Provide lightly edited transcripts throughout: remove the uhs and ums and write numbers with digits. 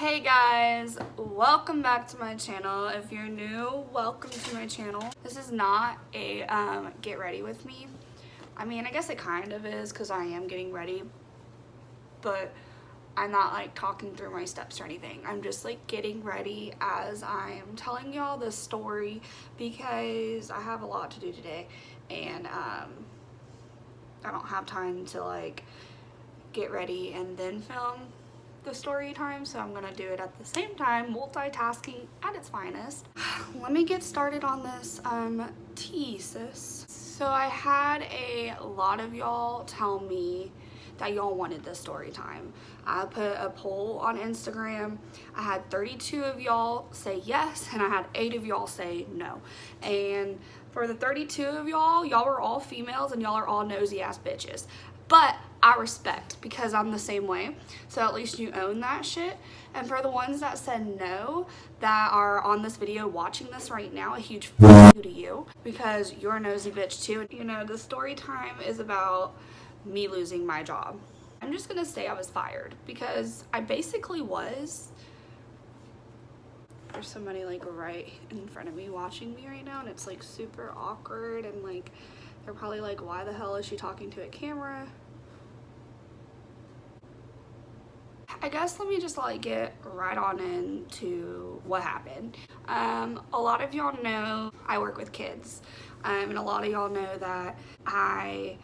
Hey guys, welcome back to my channel. If you're new, welcome to my channel. This is not a get ready with me. I mean, I guess it kind of is because I am getting ready, but I'm not like talking through my steps or anything. I'm just like getting ready as I'm telling y'all this story because I have a lot to do today and I don't have time to like get ready and then film the story time, so I'm gonna do it at the same time, multitasking at its finest. Let me get started on this tea, sis. So I had a lot of y'all tell me that y'all wanted this story time. I put a poll on Instagram. I had 32 of y'all say yes and I had 8 of y'all say no. And for the 32 of y'all were all females and y'all are all nosy ass bitches. But I respect because I'm the same way. So at least you own that shit. And for the ones that said no, that are on this video watching this right now, a huge fuck you to you because you're a nosy bitch too. You know, the story time is about me losing my job. I'm just gonna say I was fired because I basically was. There's somebody like right in front of me watching me right now and it's like super awkward and like they're probably like, why the hell is she talking to a camera? I guess let me just like get right on into what happened. A lot of y'all know I work with kids, and a lot of y'all know that I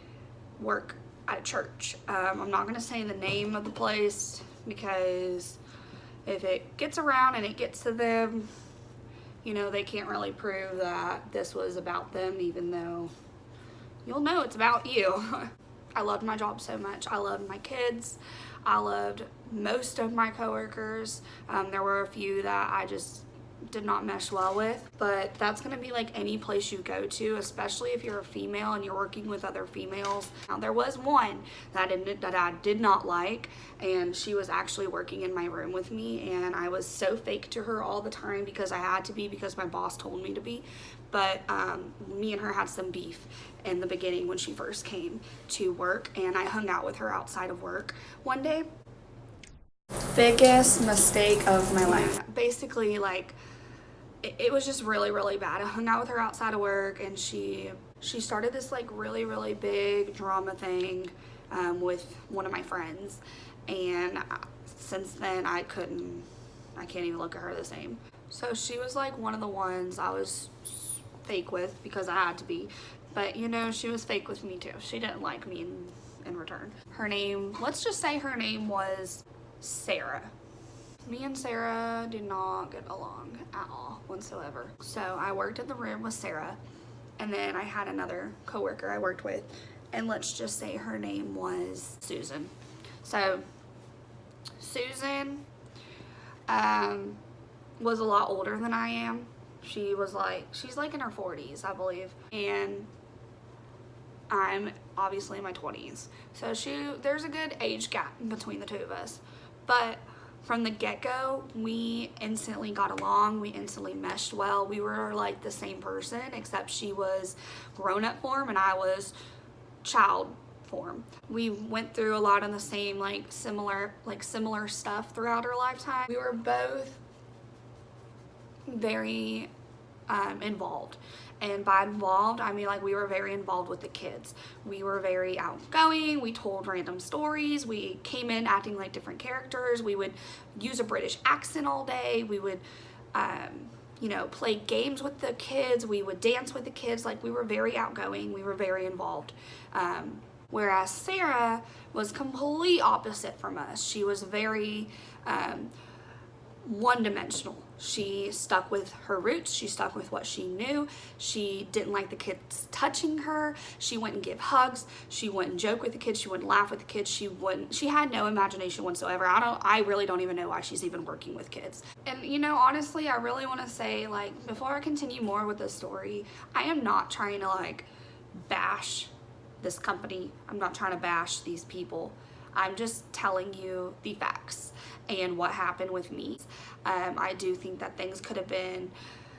work at a church. I'm not gonna say the name of the place because if it gets around and it gets to them, you know, they can't really prove that this was about them, even though you'll know it's about you. I loved my job so much. I loved my kids. I loved most of my coworkers. There were a few that I just did not mesh well with, but that's gonna be like any place you go to, especially if you're a female and you're working with other females. Now, there was one that I did not like, and she was actually working in my room with me, and I was so fake to her all the time because I had to be because my boss told me to be. But me and her had some beef in the beginning when she first came to work, and I hung out with her outside of work one day. Biggest mistake of my life. Basically, like, it was just really, really bad. I hung out with her outside of work, and she started this like really, really big drama thing with one of my friends, and since then I can't even look at her the same. So she was like one of the ones I was fake with because I had to be, but you know, she was fake with me too. She didn't like me in return. Her name, let's just say her name was Sarah. Me and Sarah did not get along at all whatsoever. So I worked in the room with Sarah, and then I had another coworker I worked with, and let's just say her name was Susan. So Susan was a lot older than I am. She's like in her 40s, I believe, and I'm obviously in my 20s. So there's a good age gap between the two of us, but from the get-go, we instantly got along. We instantly meshed well. We were like the same person, except she was grown-up form and I was child form. We went through a lot of the same similar stuff throughout our lifetime. We were both very involved, and by involved I mean like we were very involved with the kids. We were very outgoing. We told random stories. We came in acting like different characters. We would use a British accent all day. We would you know, play games with the kids. We would dance with the kids. Like, we were very outgoing. We were very involved. Whereas Sarah was complete opposite from us. She was very one-dimensional. She stuck with her roots. She stuck with what she knew. She didn't like the kids touching her. She wouldn't give hugs. She wouldn't joke with the kids. She wouldn't laugh with the kids. She had no imagination whatsoever. I really don't even know why she's even working with kids. And you know, honestly, I really want to say, like, before I continue more with the story, I am not trying to like bash this company. I'm not trying to bash these people. I'm just telling you the facts and what happened with me. I do think that things could have been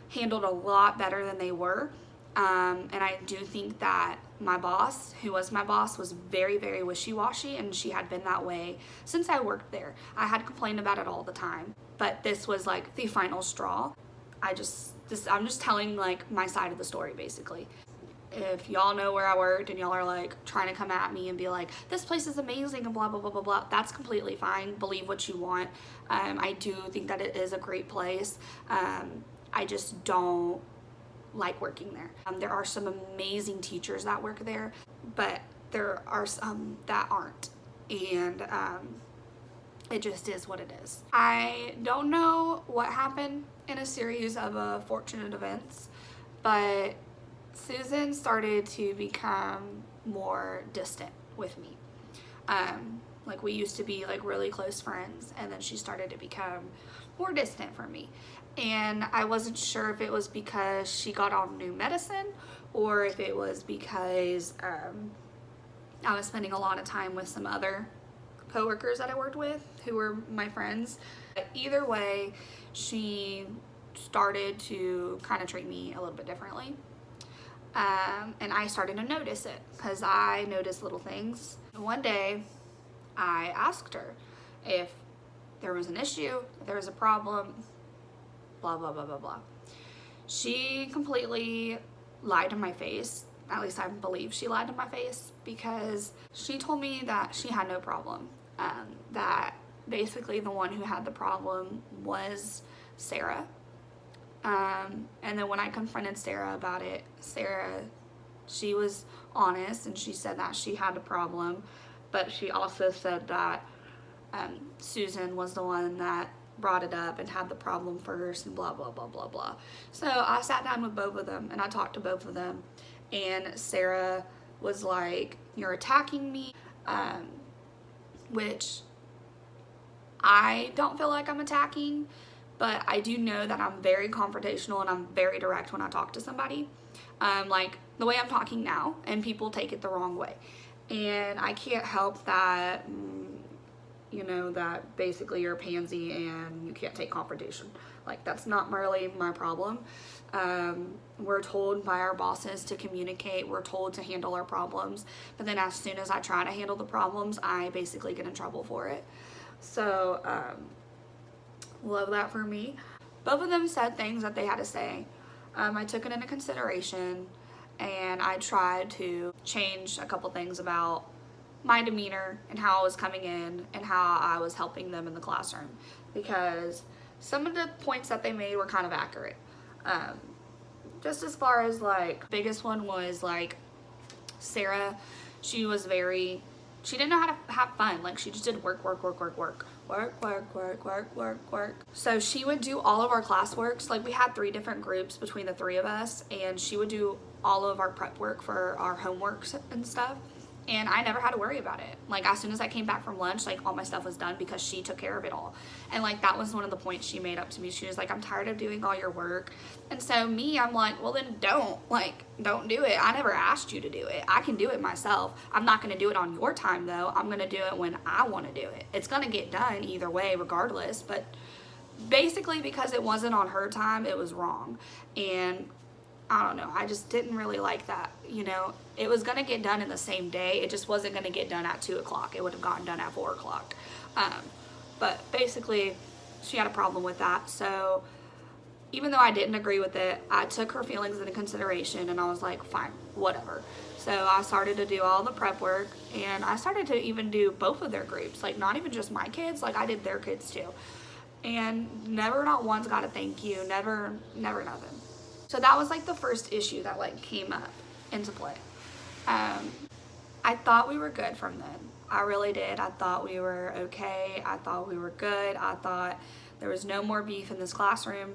handled a lot better than they were. And I do think that my boss, who was my boss, was very, very wishy-washy, and she had been that way since I worked there. I had complained about it all the time, but this was like the final straw. I'm just telling like my side of the story basically. If y'all know where I worked and y'all are like trying to come at me and be like, this place is amazing and blah, blah, blah, blah, blah, that's completely fine. Believe what you want. I do think that it is a great place. I just don't like working there. There are some amazing teachers that work there, but there are some that aren't. And it just is what it is. I don't know what happened in a series of fortunate events, but Susan started to become more distant with me. Like we used to be like really close friends, and then she started to become more distant from me. And I wasn't sure if it was because she got on new medicine or if it was because I was spending a lot of time with some other coworkers that I worked with who were my friends. But either way, she started to kind of treat me a little bit differently. And I started to notice it because I noticed little things. One day, I asked her if there was an issue, if there was a problem, blah, blah, blah, blah, blah. She completely lied to my face. At least I believe she lied to my face, because she told me that she had no problem. That basically the one who had the problem was Sarah. And then when I confronted Sarah about it, she was honest and she said that she had a problem, but she also said that Susan was the one that brought it up and had the problem first and blah, blah, blah, blah, blah. So I sat down with both of them and I talked to both of them, and Sarah was like, "You're attacking me," which I don't feel like I'm attacking. But I do know that I'm very confrontational and I'm very direct when I talk to somebody. Like the way I'm talking now, and people take it the wrong way. And I can't help that, you know, that basically you're a pansy and you can't take confrontation. Like that's not really my problem. We're told by our bosses to communicate. We're told to handle our problems. But then as soon as I try to handle the problems, I basically get in trouble for it. So, love that for me. Both of them said things that they had to say. I took it into consideration, and I tried to change a couple things about my demeanor and how I was coming in and how I was helping them in the classroom, because some of the points that they made were kind of accurate. Just as far as like, biggest one was like Sarah, she didn't know how to have fun. Like she just did work. So she would do all of our classworks. Like we had 3 different groups between the 3 of us, and she would do all of our prep work for our homeworks and stuff. And I never had to worry about it. Like as soon as I came back from lunch, like all my stuff was done because she took care of it all. And like that was one of the points she made up to me. She was like, "I'm tired of doing all your work." And so I'm like, well then don't do it. I never asked you to do it. I can do it myself. I'm not gonna do it on your time though. I'm gonna do it when I wanna do it. It's gonna get done either way regardless, but basically because it wasn't on her time, it was wrong. And I don't know, I just didn't really like that, you know. It was going to get done in the same day. It just wasn't going to get done at 2 o'clock. It would have gotten done at 4 o'clock. But basically, she had a problem with that. So even though I didn't agree with it, I took her feelings into consideration, and I was like, fine, whatever. So I started to do all the prep work, and I started to even do both of their groups. Like not even just my kids, like I did their kids too. And never not once got a thank you, never nothing. So that was like the first issue that like came up into play. I thought we were good from then. I really did. I thought we were okay. I thought we were good. I thought there was no more beef in this classroom,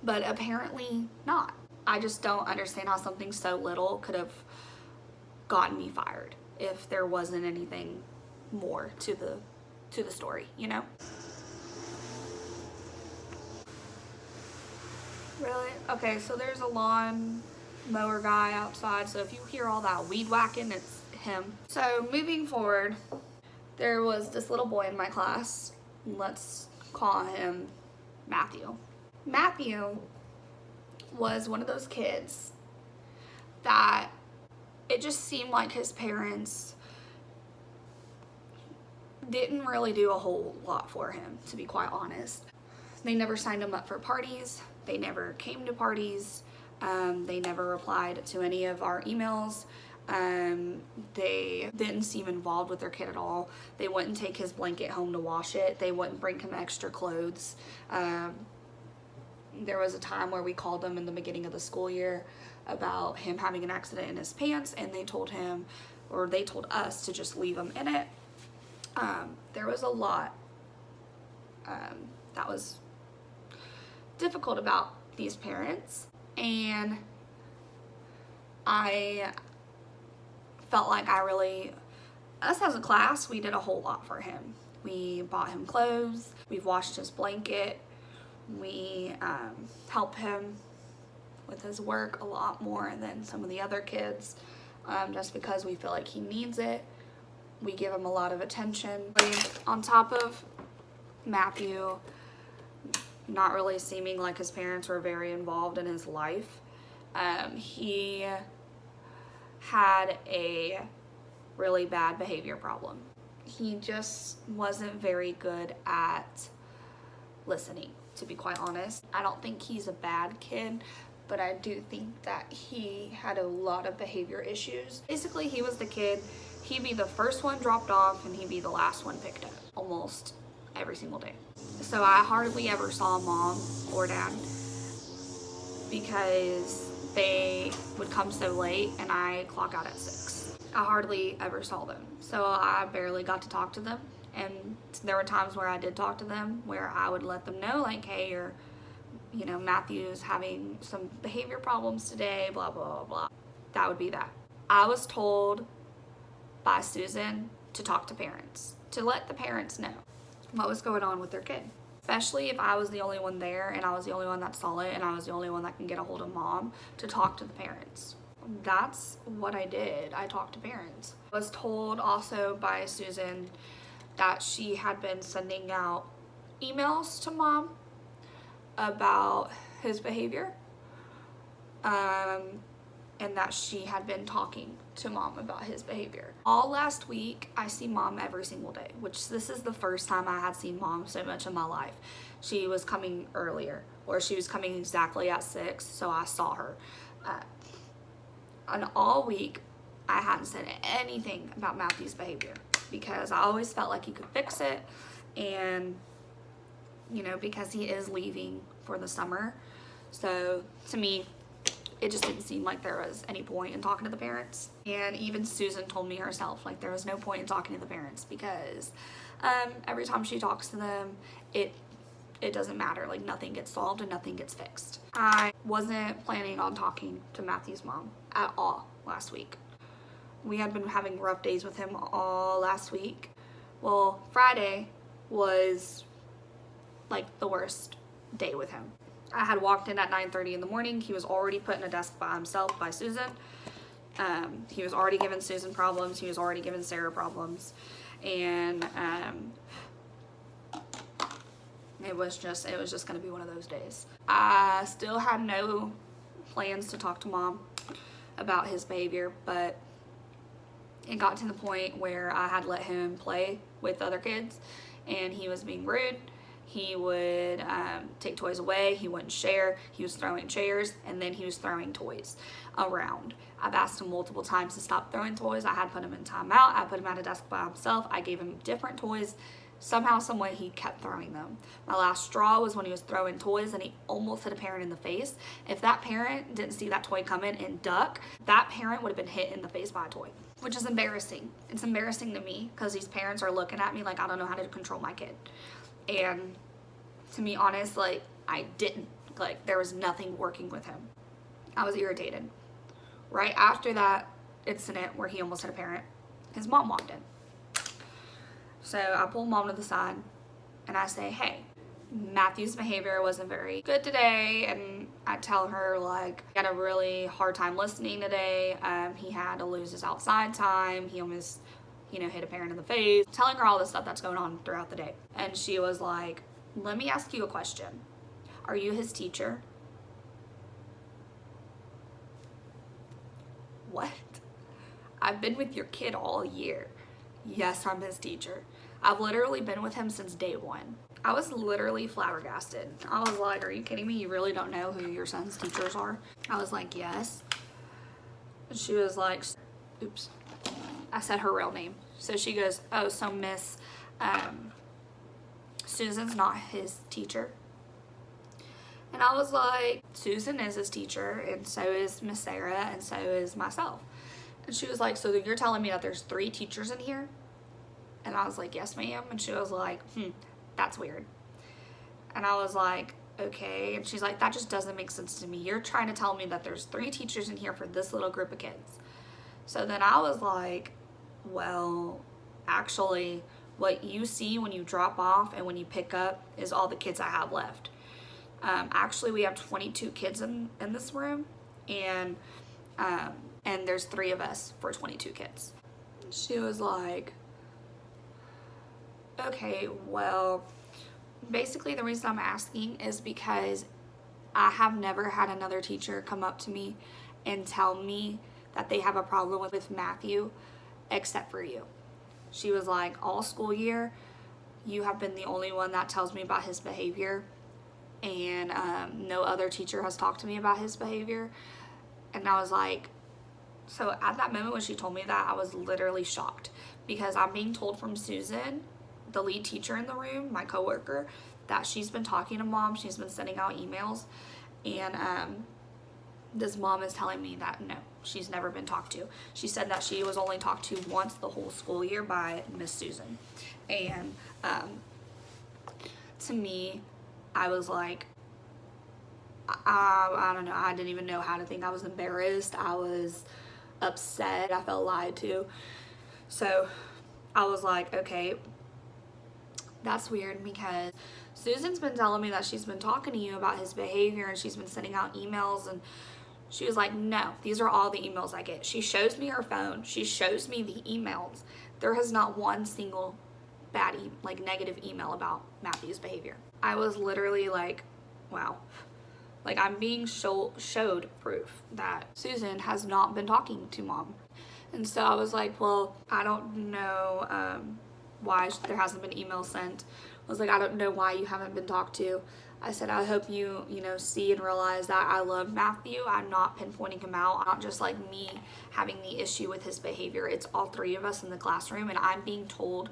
but apparently not. I just don't understand how something so little could have gotten me fired if there wasn't anything more to the story, you know? Really? Okay, so there's a lawn mower guy outside, so if you hear all that weed whacking, it's him. So moving forward, there was this little boy in my class. Let's call him Matthew. Matthew was one of those kids that it just seemed like his parents didn't really do a whole lot for him, to be quite honest. They never signed him up for parties. They never came to parties. They never replied to any of our emails. They didn't seem involved with their kid at all. They wouldn't take his blanket home to wash it. They wouldn't bring him extra clothes. There was a time where we called them in the beginning of the school year about him having an accident in his pants, and they told him, or they told us, to just leave him in it. There was a lot that was difficult about these parents, and I felt like us as a class, we did a whole lot for him. We bought him clothes, we've washed his blanket, we help him with his work a lot more than some of the other kids, just because we feel like he needs it. We give him a lot of attention. On top of Matthew not really seeming like his parents were very involved in his life, he had a really bad behavior problem. He just wasn't very good at listening, to be quite honest. I don't think he's a bad kid, but I do think that he had a lot of behavior issues. Basically, he was the kid, he'd be the first one dropped off and he'd be the last one picked up almost every single day. So I hardly ever saw mom or dad because they would come so late and I clock out at 6. I hardly ever saw them. So I barely got to talk to them. And there were times where I did talk to them where I would let them know, like, hey, Matthew's having some behavior problems today, blah, blah, blah, blah. That would be that. I was told by Susan to talk to parents, to let the parents know what was going on with their kid. Especially if I was the only one there and I was the only one that saw it and I was the only one that can get a hold of mom, to talk to the parents. That's what I did. I talked to parents. I was told also by Susan that she had been sending out emails to mom about his behavior, and that she had been talking to mom about his behavior. All last week, I see mom every single day, which this is the first time I had seen mom so much in my life. She was coming earlier, or she was coming exactly at 6, so I saw her. And all week, I hadn't said anything about Matthew's behavior because I always felt like he could fix it, and because he is leaving for the summer. So to me, it just didn't seem like there was any point in talking to the parents. And even Susan told me herself, like, there was no point in talking to the parents because every time she talks to them, it doesn't matter. Like, nothing gets solved and nothing gets fixed. I wasn't planning on talking to Matthew's mom at all last week. We had been having rough days with him all last week. Well, Friday was like the worst day with him. I had walked in at 9:30 in the morning. He was already put in a desk by himself by Susan. He was already giving Susan problems. He was already giving Sarah problems. And it was just going to be one of those days. I still had no plans to talk to mom about his behavior, but it got to the point where I had let him play with other kids and he was being rude. He would take toys away. He wouldn't share. He was throwing chairs, and then he was throwing toys around. I've asked him multiple times to stop throwing toys. I had put him in timeout. I put him at a desk by himself. I gave him different toys. Somehow, some way, he kept throwing them. My last straw was when he was throwing toys and he almost hit a parent in the face. If that parent didn't see that toy come in and duck, that parent would have been hit in the face by a toy, which is embarrassing. It's embarrassing to me because these parents are looking at me like I don't know how to control my kid. And to be honest, like, I didn't. Like, there was nothing working with him. I was irritated. Right after that incident where he almost hit a parent, his mom walked in. So I pull mom to the side and I say, hey, Matthew's behavior wasn't very good today. And I tell her, like, he had a really hard time listening today. He had to lose his outside time. He almost hit a parent in the face, telling her all the stuff that's going on throughout the day. And she was like, let me ask you a question. Are you his teacher? What? I've been with your kid all year. Yes, I'm his teacher. I've literally been with him since day one. I was literally flabbergasted. I was like, are you kidding me? You really don't know who your son's teachers are? I was like, yes. And she was like, oops. I said her real name. So she goes, oh, so Miss Susan's not his teacher. And I was like, Susan is his teacher, and so is Miss Sarah, and so is myself. And she was like, so you're telling me that there's 3 teachers in here? And I was like, yes, ma'am. And she was like, that's weird. And I was like, okay. And she's like, that just doesn't make sense to me. You're trying to tell me that there's 3 teachers in here for this little group of kids. So then I was like, well, actually, what you see when you drop off and when you pick up is all the kids I have left. Actually, we have 22 kids in this room, and there's 3 of us for 22 kids. She was like, okay, well, basically the reason I'm asking is because I have never had another teacher come up to me and tell me that they have a problem with Matthew except for you. She was like, all school year, you have been the only one that tells me about his behavior, and no other teacher has talked to me about his behavior. And I was like, so at that moment when she told me that, I was literally shocked, because I'm being told from Susan, the lead teacher in the room, my coworker, that she's been talking to mom, she's been sending out emails, and this mom is telling me that no, she's never been talked to. She said that she was only talked to once the whole school year by Miss Susan. And to me, I was like, I don't know, I didn't even know how to think. I was embarrassed, I was upset, I felt lied to. So I was like, okay, that's weird, because Susan's been telling me that she's been talking to you about his behavior, and she's been sending out emails. And she was like, no, these are all the emails I get. She shows me her phone, she shows me the emails. There has not one single bad negative email about Matthew's behavior. I was literally like, wow. Like, I'm being showed proof that Susan has not been talking to mom. And so I was like, well, I don't know why there hasn't been email sent. I was like, I don't know why you haven't been talked to. I said, I hope you see and realize that I love Matthew. I'm not pinpointing him out. Not just like me having the issue with his behavior. It's all 3 of us in the classroom, and I'm being told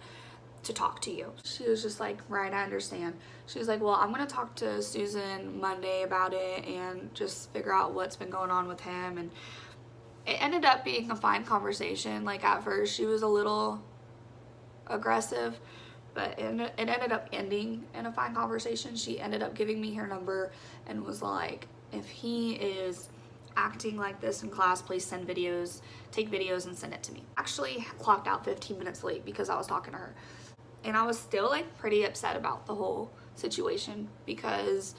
to talk to you. She was just like, right, I understand. She was like, well, I'm gonna talk to Susan Monday about it and just figure out what's been going on with him. And it ended up being a fine conversation. Like, at first she was a little aggressive, but it ended up ending in a fine conversation. She ended up giving me her number and was like, if he is acting like this in class, please send videos, take videos and send it to me. Actually clocked out 15 minutes late because I was talking to her. And I was still like pretty upset about the whole situation, because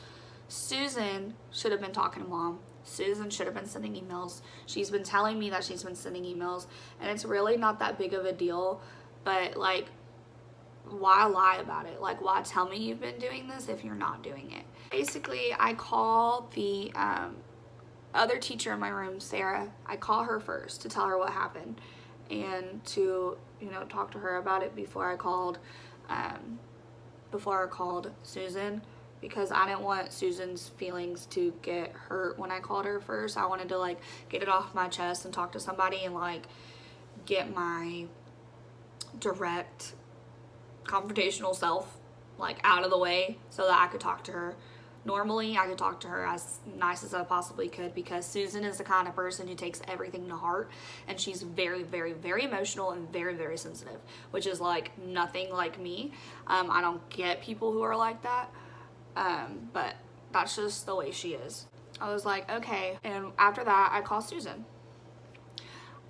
Susan should have been talking to mom. Susan should have been sending emails. She's been telling me that she's been sending emails, and it's really not that big of a deal, but like, why lie about it? Like, why tell me you've been doing this if you're not doing it? Basically, I call the other teacher in my room, Sarah. I call her first to tell her what happened, and to talk to her about it before I called Susan, because I didn't want Susan's feelings to get hurt when I called her first. I wanted to like get it off my chest and talk to somebody and like get my direct confrontational self like out of the way so that I could talk to her normally. I could talk to her as nice as I possibly could, because Susan is the kind of person who takes everything to heart, and she's very, very, very emotional and very, very sensitive, which is like nothing like me. I don't get people who are like that, but that's just the way she is. I was like, okay. And after that, I call Susan.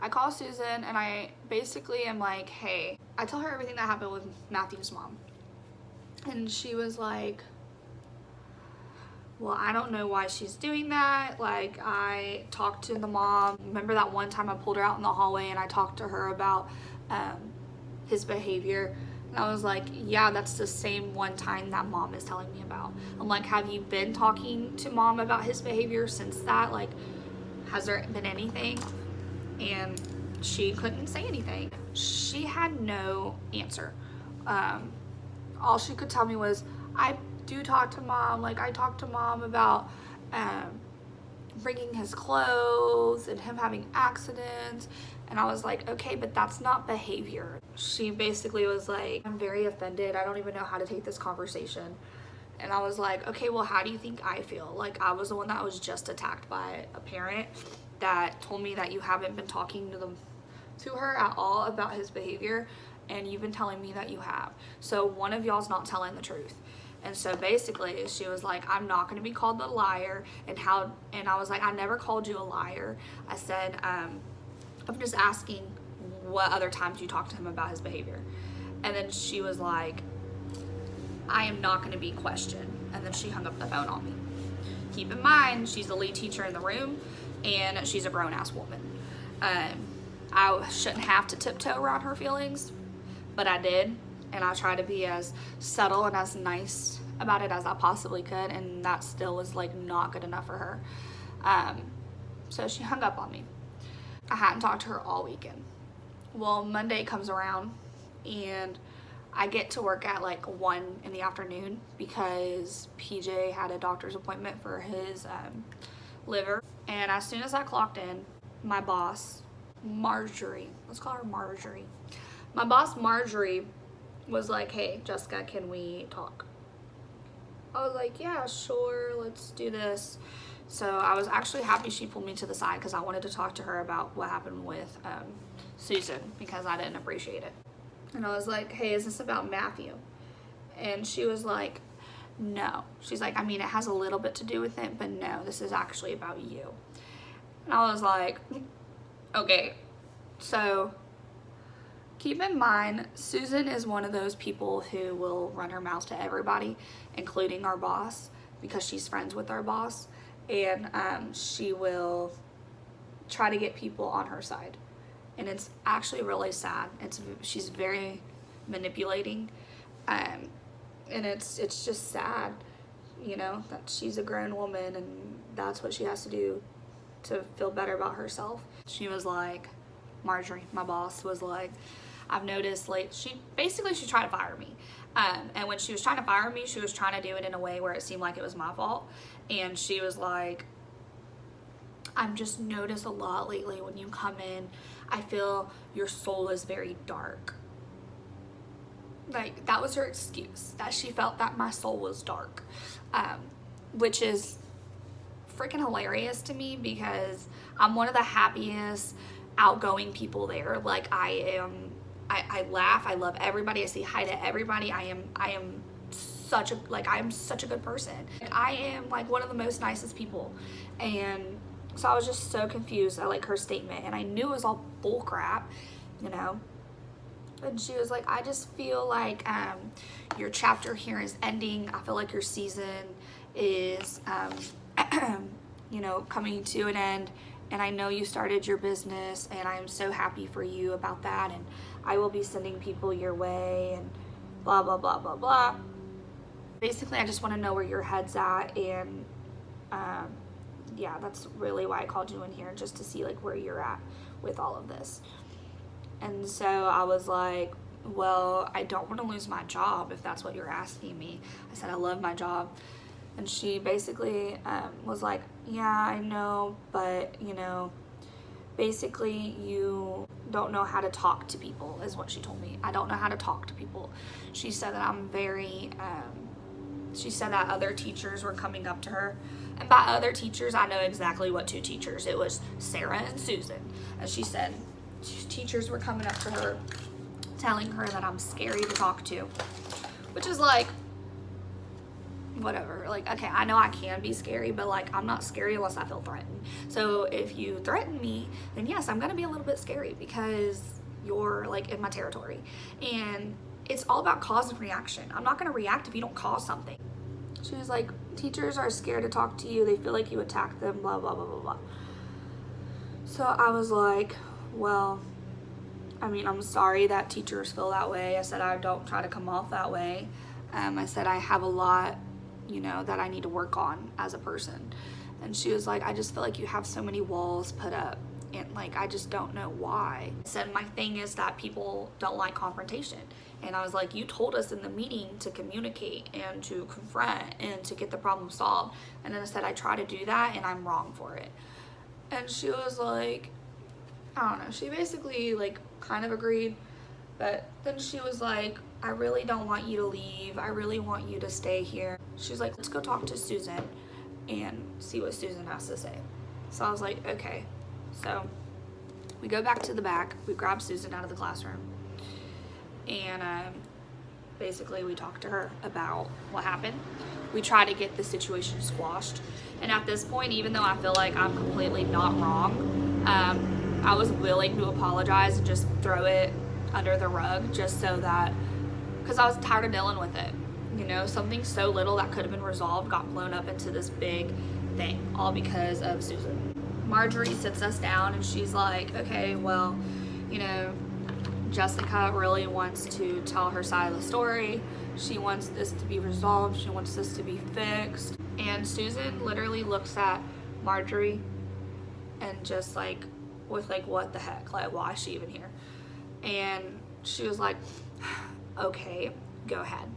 And I basically am like, hey, I tell her everything that happened with Matthew's mom. And she was like, well, I don't know why she's doing that. Like, I talked to the mom. Remember that one time I pulled her out in the hallway and I talked to her about his behavior? And I was like, yeah, that's the same one time that mom is telling me about. I'm like, have you been talking to mom about his behavior since that? Like, has there been anything? And she couldn't say anything. She had no answer. All she could tell me was, I do talk to mom. Like, I talked to mom about bringing his clothes and him having accidents. And I was like, okay, but that's not behavior. She basically was like, I'm very offended. I don't even know how to take this conversation. And I was like, okay, well, how do you think I feel? Like, I was the one that was just attacked by a parent that told me that you haven't been talking to her at all about his behavior, and you've been telling me that you have. So one of y'all's not telling the truth. And so basically she was like, I'm not going to be called a liar. And I was like, I never called you a liar. I said, I'm just asking what other times you talked to him about his behavior. And then she was like, I am not going to be questioned. And then she hung up the phone on me. Keep in mind, she's the lead teacher in the room, and she's a grown-ass woman. I shouldn't have to tiptoe around her feelings, but I did. And I tried to be as subtle and as nice about it as I possibly could, and that still was like not good enough for her. So she hung up on me. I hadn't talked to her all weekend. Well, Monday comes around, and I get to work at like 1 in the afternoon because PJ had a doctor's appointment for his liver. And as soon as I clocked in, my boss, Marjorie, let's call her Marjorie. My boss, Marjorie, was like, hey, Jessica, can we talk? I was like, yeah, sure, let's do this. So I was actually happy she pulled me to the side because I wanted to talk to her about what happened with Susan, because I didn't appreciate it. And I was like, hey, is this about Matthew? And she was like, no. She's like, I mean, it has a little bit to do with it, but no, this is actually about you. And I was like, okay. So keep in mind, Susan is one of those people who will run her mouth to everybody, including our boss, because she's friends with our boss. And she will try to get people on her side. And it's actually really sad. She's very manipulating. And it's just sad, you know, that she's a grown woman and that's what she has to do to feel better about herself. She was like, Marjorie, my boss, was like, I've noticed, like, she tried to fire me. And when she was trying to fire me, she was trying to do it in a way where it seemed like it was my fault. And she was like, I've just noticed a lot lately when you come in, I feel your soul is very dark. Like, that was her excuse, that she felt that my soul was dark, which is freaking hilarious to me because I'm one of the happiest, outgoing people there. Like, I laugh, I love everybody, I say hi to everybody. I am such a good person. I am like one of the most nicest people. And so I was just so confused at like her statement, and I knew it was all bull crap, you know. And she was like, I just feel like your chapter here is ending. I feel like your season is you know, coming to an end, and I know you started your business, and I am so happy for you about that, and I will be sending people your way, and blah blah blah blah blah. Basically, I just want to know where your head's at, and yeah, that's really why I called you in here, just to see like where you're at with all of this. And so I was like, well, I don't want to lose my job if that's what you're asking me. I said, I love my job. And she basically was like, yeah, I know, but you know, basically you don't know how to talk to people is what she told me. I don't know how to talk to people. She said that I'm very, she said that other teachers were coming up to her. And by other teachers, I know exactly what two teachers. It was Sarah and Susan. And she said teachers were coming up to her telling her that I'm scary to talk to, which is like, whatever. Like, okay, I know I can be scary, but like, I'm not scary unless I feel threatened. So if you threaten me, then yes, I'm gonna be a little bit scary because you're like in my territory. And it's all about cause and reaction. I'm not gonna react if you don't cause something. She was like, teachers are scared to talk to you. They feel like you attack them, blah, blah, blah, blah, blah. So I was like, well, I mean, I'm sorry that teachers feel that way. I said, I don't try to come off that way. I said, I have a lot, you know, that I need to work on as a person. And she was like, I just feel like you have so many walls put up. and like I just don't know why. I said my thing is that people don't like confrontation, and I was like, you told us in the meeting to communicate and to confront and to get the problem solved, and then I said I try to do that and I'm wrong for it. And she was like, I don't know, she basically like kind of agreed, but then she was like, I really don't want you to leave, I really want you to stay here. She's like, let's go talk to Susan and see what Susan has to say. So I was like, okay. So we go back to the back, we grab Susan out of the classroom, and basically we talk to her about what happened. We try to get the situation squashed, and at this point, even though I feel like I'm completely not wrong, I was willing to apologize and just throw it under the rug, just so that, because I was tired of dealing with it. You know, something so little that could have been resolved got blown up into this big thing, all because of Susan. Marjorie sits us down and she's like, okay, well, you know, Jessica really wants to tell her side of the story. She wants this to be resolved. She wants this to be fixed. And Susan literally looks at Marjorie and just like, with like, what the heck? Like, why is she even here? And she was like, okay, go ahead.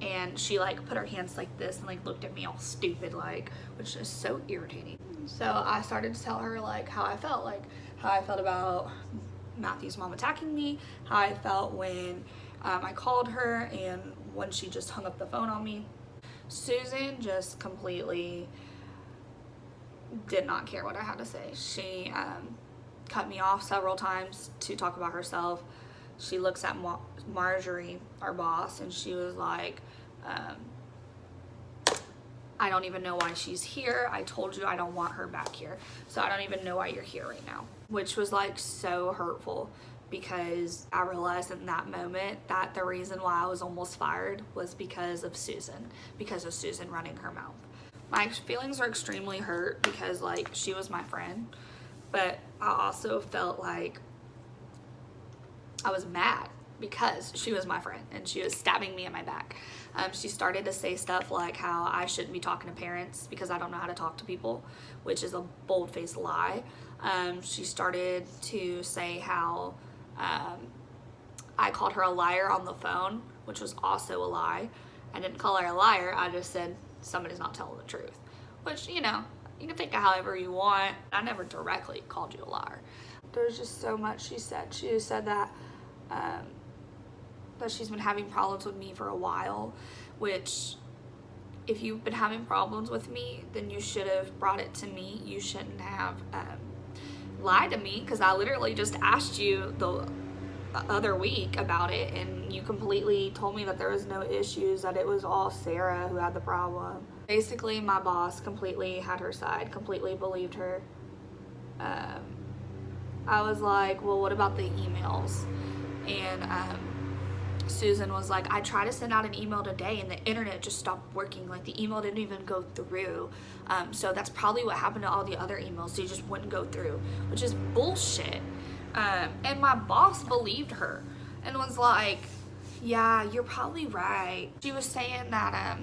And she like put her hands like this and like looked at me all stupid, like, which is so irritating. So I started to tell her like how I felt about Matthew's mom attacking me, how I felt when I called her, and when she just hung up the phone on me. Susan just completely did not care what I had to say. She cut me off several times to talk about herself. She looks at Marjorie, our boss, and she was like, I don't even know why she's here. I told you I don't want her back here. So I don't even know why you're here right now. Which was like so hurtful, because I realized in that moment that the reason why I was almost fired was because of Susan running her mouth. My feelings are extremely hurt because like she was my friend, but I also felt like I was mad because she was my friend and she was stabbing me in my back. She started to say stuff like how I shouldn't be talking to parents because I don't know how to talk to people, which is a bold-faced lie. She started to say how I called her a liar on the phone, which was also a lie. I didn't call her a liar, I just said somebody's not telling the truth, which, you know, you can think of however you want. I never directly called you a liar. There's just so much she said. She said that that she's been having problems with me for a while, which if you've been having problems with me, then you should have brought it to me. You shouldn't have lied to me, because I literally just asked you the other week about it and you completely told me that there was no issues, that it was all Sarah who had the problem. Basically, my boss completely had her side, completely believed her. I was like, well, what about the emails? And Susan was like, I tried to send out an email today and the internet just stopped working. Like, the email didn't even go through. So that's probably what happened to all the other emails. They just wouldn't go through, which is bullshit. And my boss believed her and was like, yeah, you're probably right. She was saying that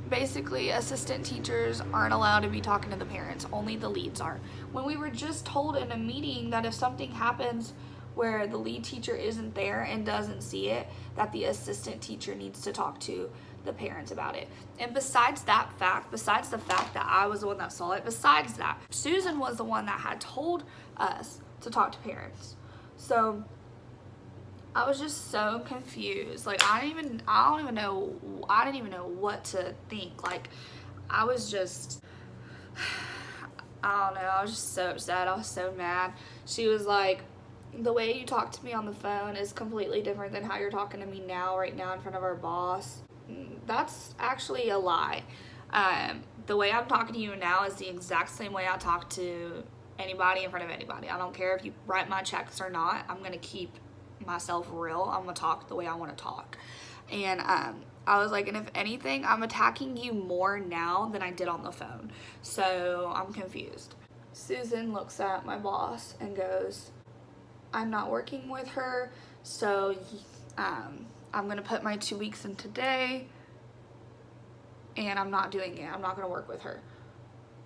basically assistant teachers aren't allowed to be talking to the parents, only the leads are. When we were just told in a meeting that if something happens where the lead teacher isn't there and doesn't see it, that the assistant teacher needs to talk to the parents about it. And besides the fact that I was the one that saw it, besides that, Susan was the one that had told us to talk to parents. So I was just so confused. Like, I didn't even know what to think. Like, I was just, I don't know, I was just so upset. I was so mad. She was like, the way you talk to me on the phone is completely different than how you're talking to me now, right now in front of our boss. That's actually a lie. The way I'm talking to you now is the exact same way I talk to anybody in front of anybody. I don't care if you write my checks or not. I'm gonna keep myself real. I'm gonna talk the way I want to talk. And I was like, and if anything, I'm attacking you more now than I did on the phone. So I'm confused. Susan looks at my boss and goes, I'm not working with her, so I'm gonna put my 2 weeks in today, and I'm not doing it. I'm not gonna work with her.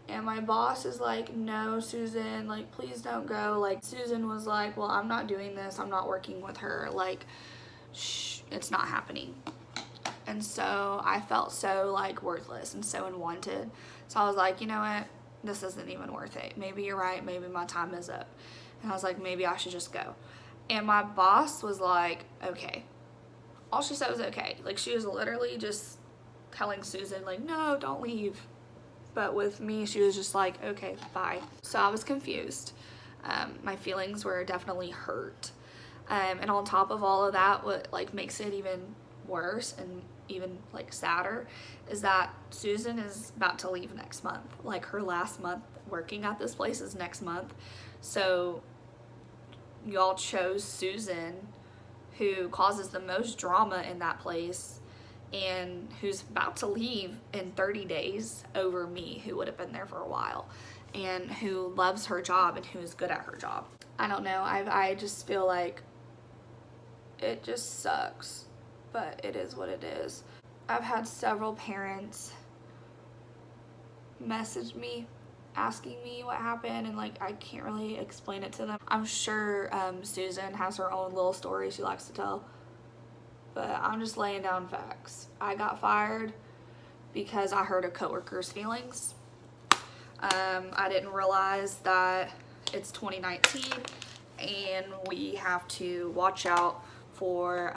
And my boss is like, no, Susan, like, please don't go. Like, Susan was like, well, I'm not doing this. I'm not working with her. Like, shh, it's not happening. And so I felt so like worthless and so unwanted. So I was like, you know what? This isn't even worth it. Maybe you're right. Maybe my time is up. And I was like, maybe I should just go. And my boss was like, okay. All she said was okay. Like, she was literally just telling Susan, like, no, don't leave. But with me, she was just like, okay, bye. So I was confused. My feelings were definitely hurt. And on top of all of that, what like makes it even worse and even like sadder is that Susan is about to leave next month. Like, her last month working at this place is next month. So y'all chose Susan, who causes the most drama in that place and who's about to leave in 30 days over me, who would have been there for a while and who loves her job and who is good at her job. I don't know. I just feel like it just sucks, but it is what it is. I've had several parents message me asking me what happened, and like I can't really explain it to them. I'm sure Susan has her own little story she likes to tell, but I'm just laying down facts. I got fired because I hurt a coworker's feelings. I didn't realize that it's 2019 and we have to watch out for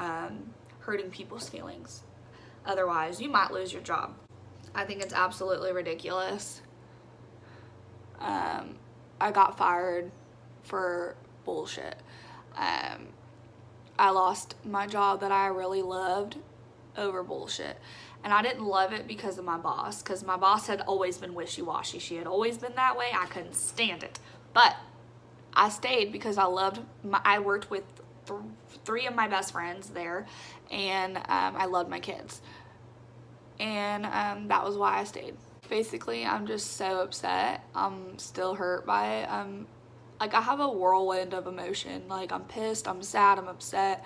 hurting people's feelings. Otherwise, you might lose your job. I think it's absolutely ridiculous. I got fired for bullshit. I lost my job that I really loved over bullshit. And I didn't love it because of my boss, because my boss had always been wishy-washy. She had always been that way. I couldn't stand it. But I stayed because I worked with three of my best friends there, and I loved my kids. And that was why I stayed. Basically, I'm just so upset. I'm still hurt by it. Like, I have a whirlwind of emotion. Like, I'm pissed, I'm sad, I'm upset.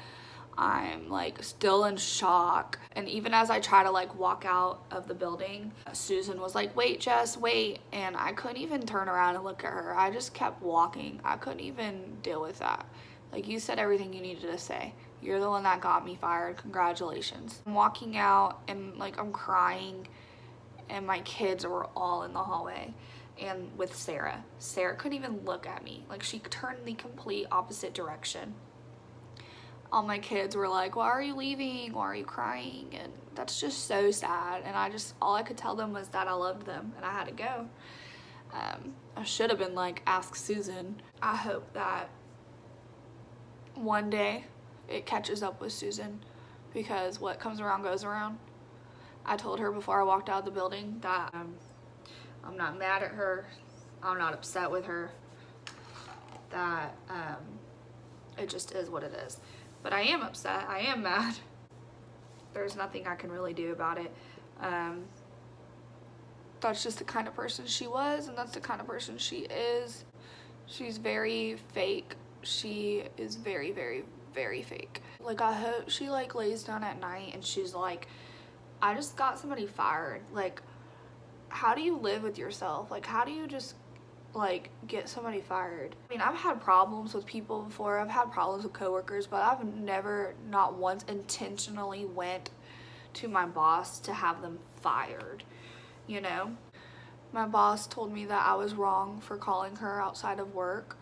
I'm like still in shock. And even as I try to like walk out of the building, Susan was like, wait, Jess, wait. And I couldn't even turn around and look at her. I just kept walking. I couldn't even deal with that. Like, you said everything you needed to say. You're the one that got me fired. Congratulations. I'm walking out and like I'm crying, and my kids were all in the hallway. And with Sarah couldn't even look at me. Like, she turned the complete opposite direction. All my kids were like, why are you leaving? Why are you crying? And that's just so sad. And all I could tell them was that I loved them and I had to go. I should have been like, ask Susan. I hope that one day it catches up with Susan, because what comes around goes around. I told her before I walked out of the building that I'm not mad at her. I'm not upset with her. That it just is what it is. But I am upset. I am mad. There's nothing I can really do about it. That's just the kind of person she was, and that's the kind of person she is. She's very fake. She is very, very, very fake. Like, I hope she like lays down at night and she's like, I just got somebody fired. Like, how do you live with yourself? Like, how do you just like get somebody fired? I mean, I've had problems with people before. I've had problems with coworkers, but I've never, not once, intentionally went to my boss to have them fired, you know? My boss told me that I was wrong for calling her outside of work,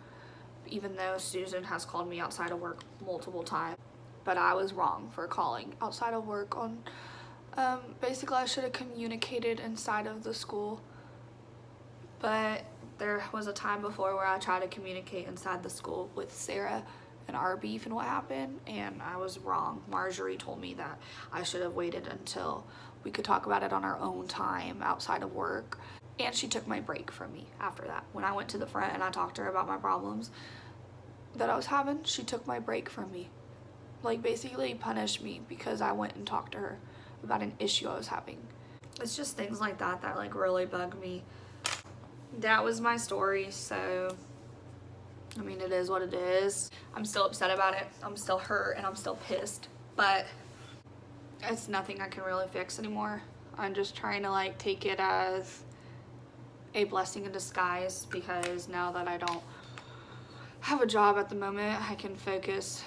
even though Susan has called me outside of work multiple times. But I was wrong for calling outside of work on, basically I should have communicated inside of the school. But there was a time before where I tried to communicate inside the school with Sarah and our beef and what happened, and I was wrong. Marjorie told me that I should have waited until we could talk about it on our own time outside of work. And she took my break from me after that. When I went to the front and I talked to her about my problems that I was having, she took my break from me. Like, basically punished me because I went and talked to her about an issue I was having. It's just things like that that like really bug me. That was my story, so I mean, it is what it is. I'm still upset about it. I'm still hurt and I'm still pissed, but it's nothing I can really fix anymore. I'm just trying to like take it as a blessing in disguise, because now that I don't have a job at the moment, I can focus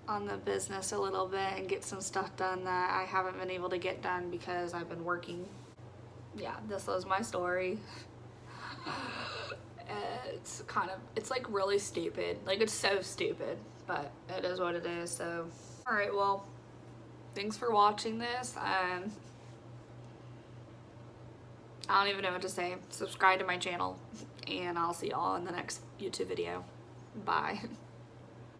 on the business a little bit and get some stuff done that I haven't been able to get done because I've been working. Yeah, this was my story. It's like really stupid. Like, it's so stupid, but it is what it is. So, all right, well, thanks for watching this. I don't even know what to say. Subscribe to my channel, and I'll see y'all in the next YouTube video. Bye.